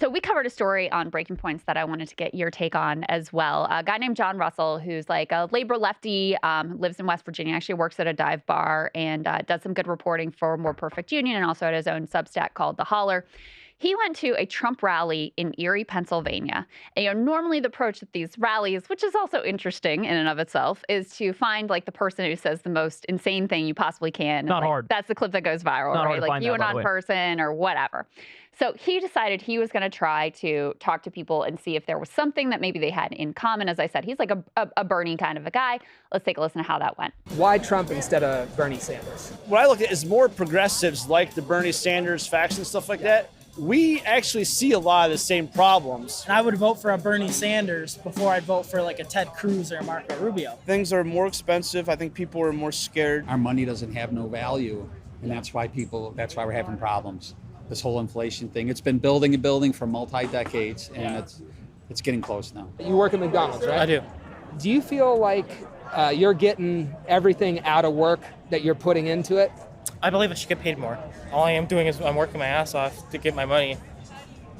So we covered a story on Breaking Points that I wanted to get your take on as well. A guy named John Russell, who's like a labor lefty, lives in West Virginia, actually works at a dive bar and does some good reporting for More Perfect Union and also at his own Substack called The Holler. He went to a Trump rally in Erie, Pennsylvania. And normally the approach at these rallies, which is also interesting in and of itself, is to find like the person who says the most insane thing you possibly can. Not like, hard. That's the clip that goes viral, Not hard right? to Like find you that, and by the on way. person or whatever. So he decided he was going to try to talk to people and see if there was something that maybe they had in common. As I said, he's like a Bernie kind of a guy. Let's take a listen to how that went. Why Trump instead of Bernie Sanders? What I look at is more progressives like the Bernie Sanders faction, stuff like that. We actually see a lot of the same problems. And I would vote for a Bernie Sanders before I'd vote for like a Ted Cruz or a Marco Rubio. Things are more expensive. I think people are more scared. Our money doesn't have no value, and that's why we're having problems. This whole inflation thing, it's been building and building for multi-decades, and it's getting close now. You work at McDonald's, right? I do. Do you feel like you're getting everything out of work that you're putting into it? I believe I should get paid more. All I am doing is I'm working my ass off to get my money.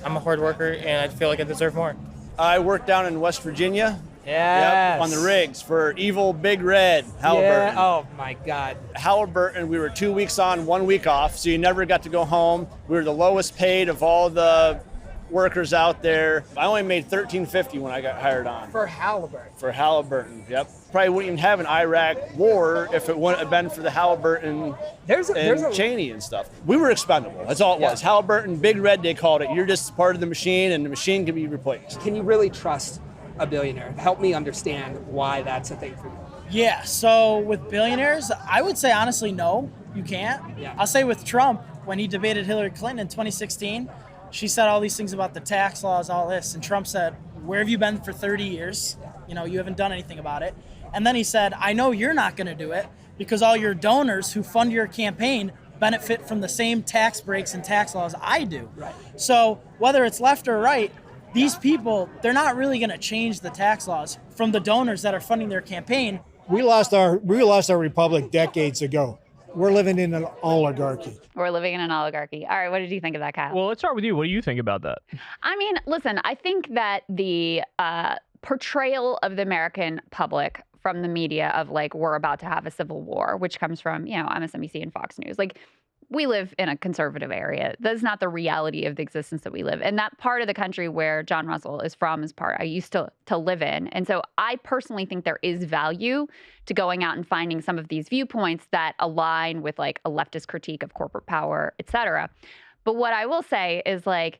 I'm a hard worker, and I feel like I deserve more. I work down in West Virginia. Yes. Yep, on the rigs for evil Big Red, Halliburton. Yeah. Oh my God. Halliburton, we were 2 weeks on, 1 week off, so you never got to go home. We were the lowest paid of all the workers out there. I only made $13.50 when I got hired on. For Halliburton. For Halliburton, yep. Probably wouldn't even have an Iraq war if it wouldn't have been for the Halliburton and Cheney and stuff. We were expendable. That's all it was. Halliburton, Big Red, they called it. You're just part of the machine, and the machine can be replaced. Can you really trust a billionaire? Help me understand why that's a thing for you. Yeah, so with billionaires, I would say honestly, no, you can't. Yeah. I'll say with Trump, when he debated Hillary Clinton in 2016, she said all these things about the tax laws, all this, and Trump said, where have you been for 30 years? You know, you haven't done anything about it. And then he said, I know you're not going to do it because all your donors who fund your campaign benefit from the same tax breaks and tax laws I do. Right. So whether it's left or right, these people, they're not really going to change the tax laws from the donors that are funding their campaign. We lost our republic decades ago. We're living in an oligarchy. We're living in an oligarchy. All right, what did you think of that, Kyle? Well, let's start with you. What do you think about that? I mean, listen, I think that the portrayal of the American public from the media of like, we're about to have a civil war, which comes from, MSNBC and Fox News. Like, we live in a conservative area. That's not the reality of the existence that we live. And that part of the country where John Russell is from is part I used to live in. And so I personally think there is value to going out and finding some of these viewpoints that align with like a leftist critique of corporate power, et cetera. But what I will say is like,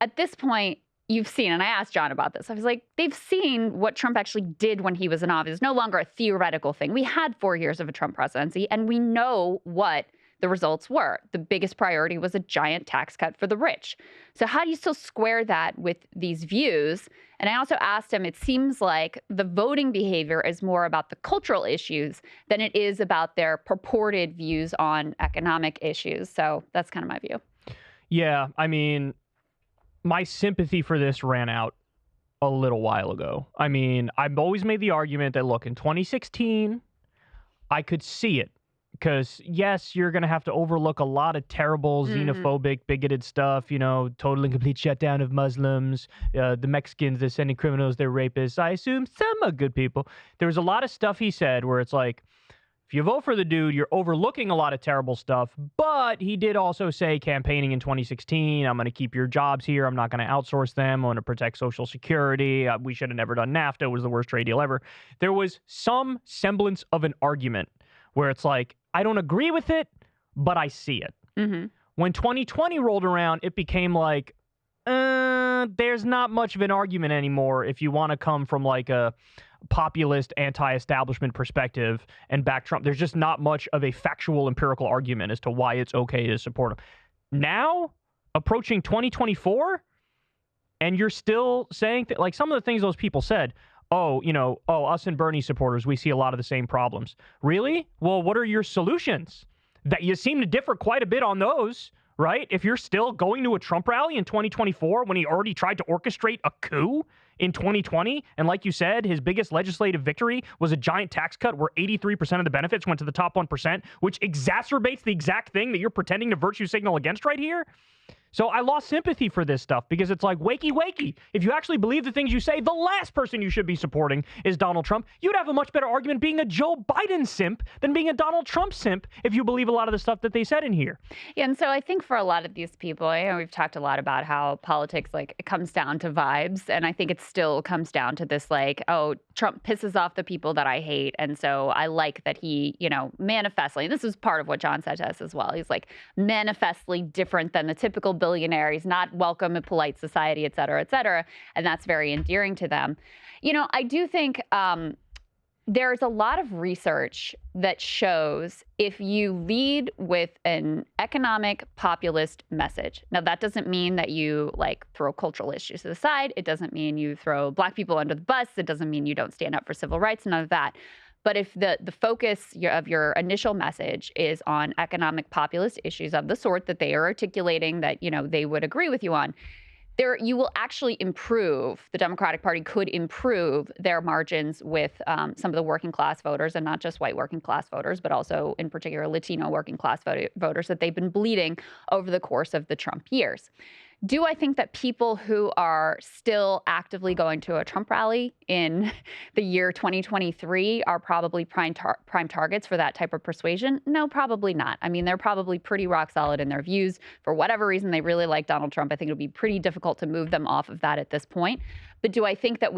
at this point, you've seen, and I asked John about this, I was like, they've seen what Trump actually did when he was in office. It's no longer a theoretical thing. We had 4 years of a Trump presidency, and we know what the results were. The biggest priority was a giant tax cut for the rich. So how do you still square that with these views? And I also asked him, it seems like the voting behavior is more about the cultural issues than it is about their purported views on economic issues. So that's kind of my view. Yeah, I mean, my sympathy for this ran out a little while ago. I mean, I've always made the argument that, look, in 2016, I could see it. Because, yes, you're going to have to overlook a lot of terrible, xenophobic, bigoted stuff, total and complete shutdown of Muslims, the Mexicans, they're sending criminals, they're rapists. I assume some are good people. There was a lot of stuff he said where it's like, if you vote for the dude, you're overlooking a lot of terrible stuff. But he did also say campaigning in 2016, I'm going to keep your jobs here. I'm not going to outsource them. I'm going to protect Social Security. We should have never done NAFTA. It was the worst trade deal ever. There was some semblance of an argument where it's like, I don't agree with it, but I see it. Mm-hmm. When 2020 rolled around, it became like, there's not much of an argument anymore if you want to come from like a populist, anti-establishment perspective and back Trump. There's just not much of a factual, empirical argument as to why it's okay to support him. Now, approaching 2024, and you're still saying that, like some of the things those people said, us and Bernie supporters, we see a lot of the same problems. Really? Well, what are your solutions? That you seem to differ quite a bit on those, right? If you're still going to a Trump rally in 2024 when he already tried to orchestrate a coup in 2020, and like you said, his biggest legislative victory was a giant tax cut where 83% of the benefits went to the top 1%, which exacerbates the exact thing that you're pretending to virtue signal against right here. So I lost sympathy for this stuff because it's like, wakey, wakey. If you actually believe the things you say, the last person you should be supporting is Donald Trump. You'd have a much better argument being a Joe Biden simp than being a Donald Trump simp if you believe a lot of the stuff that they said in here. Yeah, and so I think for a lot of these people, we've talked a lot about how politics, like, it comes down to vibes. And I think it still comes down to this, like, oh, Trump pisses off the people that I hate. And so I like that he, manifestly, this is part of what John said to us as well. He's like manifestly different than the typical billionaire. He's not welcome in polite society, et cetera, et cetera. And that's very endearing to them. I do think there's a lot of research that shows if you lead with an economic populist message. Now, that doesn't mean that you throw cultural issues to the side. It doesn't mean you throw Black people under the bus. It doesn't mean you don't stand up for civil rights, none of that. But if the focus of your initial message is on economic populist issues of the sort that they are articulating that, they would agree with you on, you will actually improve, the Democratic Party could improve their margins with some of the working class voters, and not just white working class voters, but also in particular Latino working class voters that they've been bleeding over the course of the Trump years. Do I think that people who are still actively going to a Trump rally in the year 2023 are probably prime targets for that type of persuasion? No, probably not. I mean, they're probably pretty rock solid in their views. For whatever reason, they really like Donald Trump. I think it would be pretty difficult to move them off of that at this point. But do I think that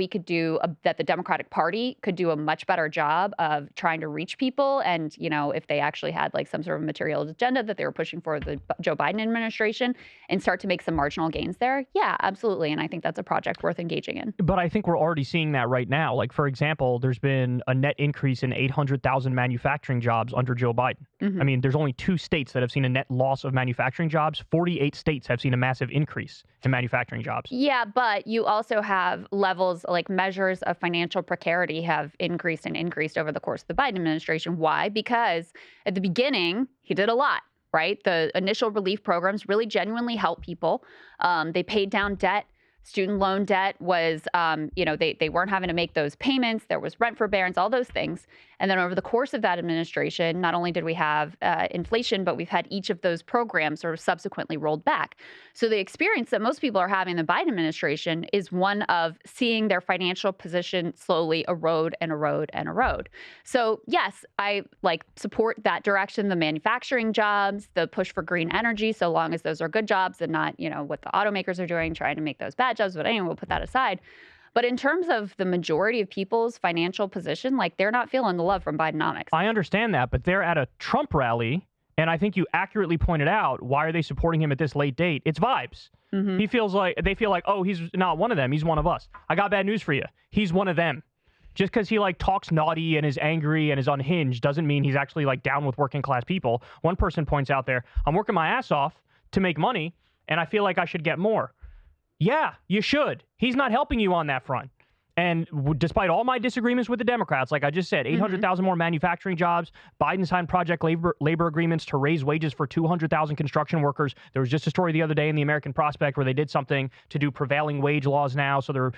that the Democratic Party could do a much better job of trying to reach people? And, if they actually had some sort of material agenda that they were pushing for the Joe Biden administration and start to make some marginal gains there? Yeah, absolutely. And I think that's a project worth engaging in. But I think we're already seeing that right now. For example, there's been a net increase in 800,000 manufacturing jobs under Joe Biden. Mm-hmm. I mean, there's only 2 states that have seen a net loss of manufacturing jobs. 48 states have seen a massive increase in manufacturing jobs. Yeah, but you also have levels, measures of financial precarity have increased over the course of the Biden administration. Why? Because at the beginning, he did a lot, right? The initial relief programs really genuinely helped people. They paid down debt. Student loan debt was, they weren't having to make those payments. There was rent forbearance, all those things. And then over the course of that administration, not only did we have inflation, but we've had each of those programs sort of subsequently rolled back. So the experience that most people are having in the Biden administration is one of seeing their financial position slowly erode and erode and erode. So yes, I support that direction, the manufacturing jobs, the push for green energy, so long as those are good jobs and not, what the automakers are doing, trying to make those bad jobs. But anyway, we'll put that aside. But in terms of the majority of people's financial position, they're not feeling the love from Bidenomics. I understand that, but they're at a Trump rally, and I think you accurately pointed out, why are they supporting him at this late date? It's vibes. Mm-hmm. They feel like, oh, he's not one of them. He's one of us. I got bad news for you. He's one of them. Just because he talks naughty and is angry and is unhinged doesn't mean he's actually down with working class people. One person points out there, I'm working my ass off to make money, and I feel like I should get more. Yeah, you should. He's not helping you on that front. And despite all my disagreements with the Democrats, like I just said, 800,000 more manufacturing jobs. Biden signed project labor agreements to raise wages for 200,000 construction workers. There was just a story the other day in the American Prospect where they did something to do prevailing wage laws now. So they're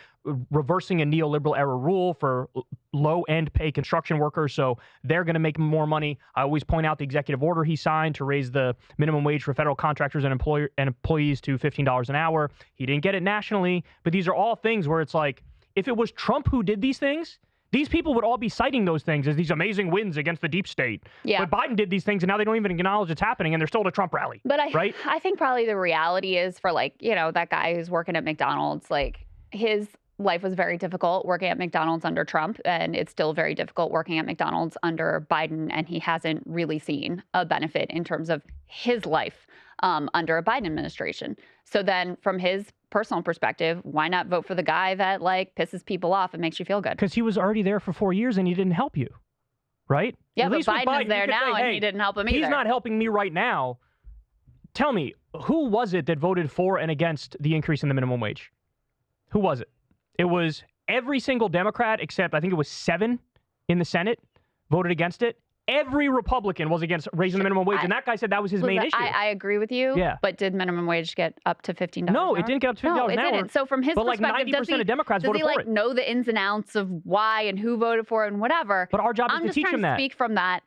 reversing a neoliberal era rule for low-end pay construction workers. So they're going to make more money. I always point out the executive order he signed to raise the minimum wage for federal contractors and employees to $15 an hour. He didn't get it nationally. But these are all things where it's if it was Trump who did these things, these people would all be citing those things as these amazing wins against the deep state. Yeah. But Biden did these things, and now they don't even acknowledge it's happening, and they're still at a Trump rally. But right? I think probably the reality is for that guy who's working at McDonald's, his life was very difficult working at McDonald's under Trump, and it's still very difficult working at McDonald's under Biden, and he hasn't really seen a benefit in terms of his life under a Biden administration. So then from his personal perspective, why not vote for the guy that pisses people off and makes you feel good? Because he was already there for 4 years and he didn't help you, right? Yeah, but Biden is there now and he didn't help him either. He's not helping me right now. Tell me, who was it that voted for and against the increase in the minimum wage? Who was it? It was every single Democrat except I think it was 7 in the Senate voted against it. Every Republican was against raising the minimum wage, and that guy said that was his main issue. I agree with you, but did minimum wage get up to $15 an hour? No, it didn't get up to $15 an hour. No, it didn't. So from his perspective, 90% of Democrats voted for it. Know the ins and outs of why and who voted for it and whatever? But our job is to teach him that. I'm just trying to speak from that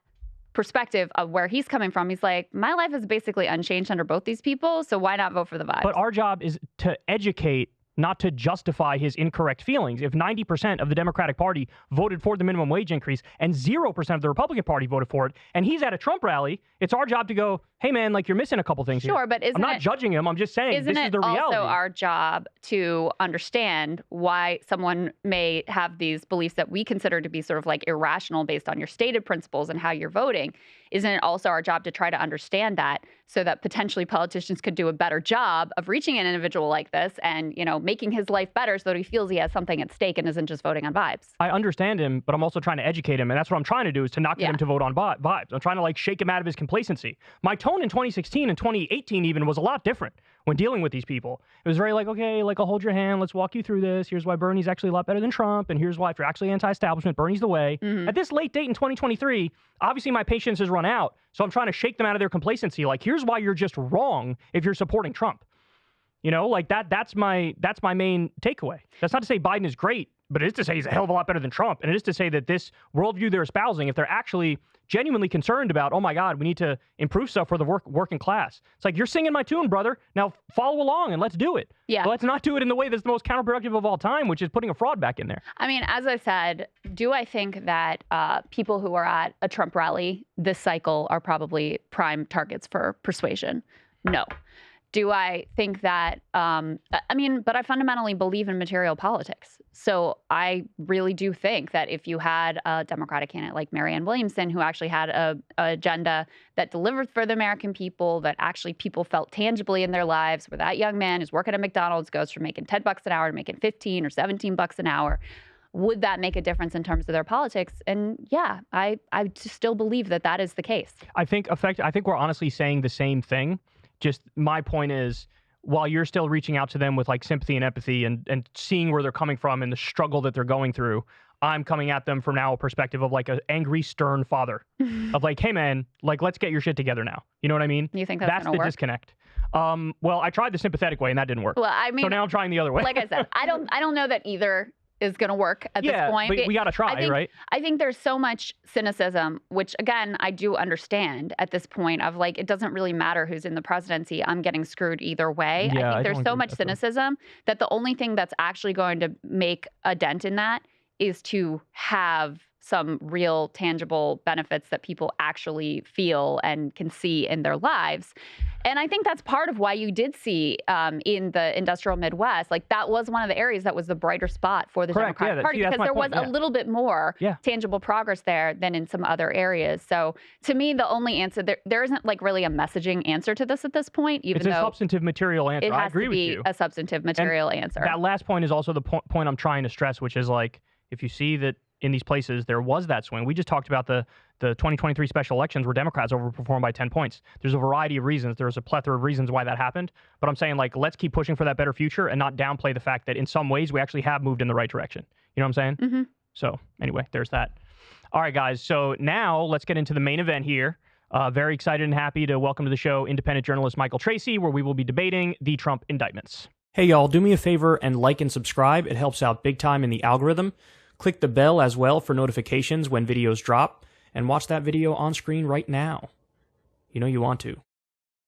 perspective of where he's coming from, he's like, my life is basically unchanged under both these people, so why not vote for the vibes? But our job is to educate, not to justify his incorrect feelings. If 90% of the Democratic Party voted for the minimum wage increase and 0% of the Republican Party voted for it, and he's at a Trump rally, it's our job to go, hey, man, like, you're missing a couple things Sure, here. but I'm not judging him. I'm just saying this is the reality. Isn't it also our job to understand why someone may have these beliefs that we consider to be sort of like irrational based on your stated principles and how you're voting? Isn't it also our job to try to understand that so that potentially politicians could do a better job of reaching an individual like this and, you know, making his life better so that he feels he has something at stake and isn't just voting on vibes? I understand him, but I'm also trying to educate him, and that's what I'm trying to do, is to not get him to vote on vibes. I'm trying to, like, shake him out of his complacency. My tone in 2016 and 2018 even was a lot different when dealing with these people. It was very like, okay, like, I'll hold your hand, let's walk you through this. Here's why Bernie's actually a lot better than Trump, and here's why if you're actually anti-establishment, Bernie's the way. At this late date in 2023, obviously my patience has run out, so I'm trying to shake them out of their complacency. Like, here's why you're just wrong if you're supporting Trump. You know, like, that's my main takeaway. That's not to say Biden is great, but it is to say he's a hell of a lot better than Trump, and it is to say that this worldview they're espousing, if they're actually genuinely concerned about, oh my God, we need to improve stuff for the working class. It's like, you're singing my tune, brother. Now follow along and let's do it. Yeah. But let's not do it in the way that's the most counterproductive of all time, which is putting a fraud back in there. I mean, as I said, do I think that people who are at a Trump rally this cycle are probably prime targets for persuasion? No. Do I think that, but I fundamentally believe in material politics. So I really do think that if you had a Democratic candidate like Marianne Williamson, who actually had a agenda that delivered for the American people, that actually people felt tangibly in their lives, where that young man who's working at McDonald's goes from making $10 an hour to making 15 or 17 bucks an hour, would that make a difference in terms of their politics? And yeah, I still believe that that is the case. I think we're honestly saying the same thing. Just my point is, while you're still reaching out to them with like sympathy and empathy and seeing where they're coming from and the struggle that they're going through, I'm coming at them from now a perspective of like an angry, stern father of like, hey man, like, let's get your shit together now. You know what I mean? You think that's the gonna work? Disconnect. Well, I tried the sympathetic way and that didn't work. Well, I mean, so now I'm trying the other way. Like I said, I don't know that either is going to work at this point. But we got to try, right? I think there's so much cynicism, which again, I do understand at this point of like, it doesn't really matter who's in the presidency. I'm getting screwed either way. Yeah, I think there's so much cynicism that the only thing that's actually going to make a dent in that is to have some real tangible benefits that people actually feel and can see in their lives. And I think that's part of why you did see in the industrial Midwest, like that was one of the areas that was the brighter spot for the Democratic Party, because there was a little bit more tangible progress there than in some other areas. So to me, the only answer, there isn't like really a messaging answer to this at this point, even though it's a substantive material answer. I agree with you. A substantive material answer. That last point is also the point I'm trying to stress, which is like, if you see that in these places there was that swing. We just talked about the 2023 special elections where Democrats overperformed by 10 points. There's a variety of reasons. There's a plethora of reasons why that happened. But I'm saying, like, let's keep pushing for that better future and not downplay the fact that in some ways we actually have moved in the right direction. You know what I'm saying? Mm-hmm. So anyway, there's that. All right, guys. So now let's get into the main event here. Very excited and happy to welcome to the show independent journalist Michael Tracy, where we will be debating the Trump indictments. Hey, y'all, do me a favor and like and subscribe. It helps out big time in the algorithm. Click the bell as well for notifications when videos drop, and watch that video on screen right now. You know you want to.